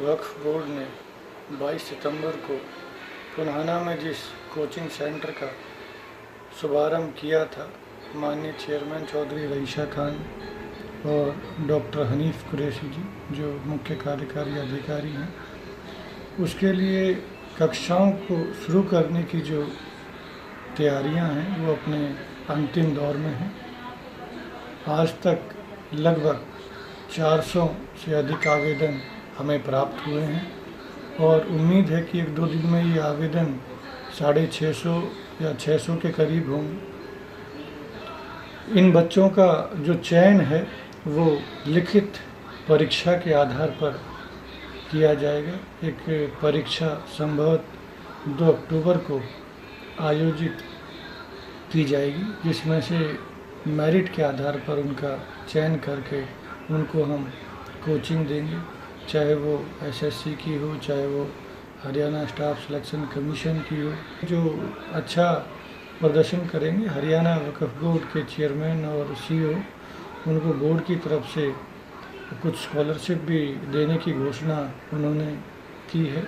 वक्फ board ने 22 सितंबर को पुन्हाना में जिस कोचिंग सेंटर का शुभारंभ किया था, माननीय चेयरमैन चौधरी रईसा खान और डॉक्टर हनीफ कुरैशी जी जो मुख्य कार्यकारी अधिकारी हैं, उसके लिए कक्षाओं को शुरू करने की जो तैयारियां हैं वो अपने अंतिम दौर में हैं। आज तक लगभग 400 से अधिक आवेदन हमें प्राप्त हुए हैं और उम्मीद है कि 1-2 दिन में ये आवेदन 650 या 600 के करीब होंगे। इन बच्चों का जो चयन है वो लिखित परीक्षा के आधार पर किया जाएगा। एक परीक्षा संभवतः 2 अक्टूबर को आयोजित की जाएगी, जिसमें से मेरिट के आधार पर उनका चयन करके उनको हम कोचिंग देंगे, चाहे वो एसएससी की हो, चाहे वो हरियाणा स्टाफ सिलेक्शन कमीशन की हो। जो अच्छा प्रदर्शन करेंगे, हरियाणा वक्फ बोर्ड के चेयरमैन और सीईओ उनको बोर्ड की तरफ से कुछ स्कॉलरशिप भी देने की घोषणा उन्होंने की है।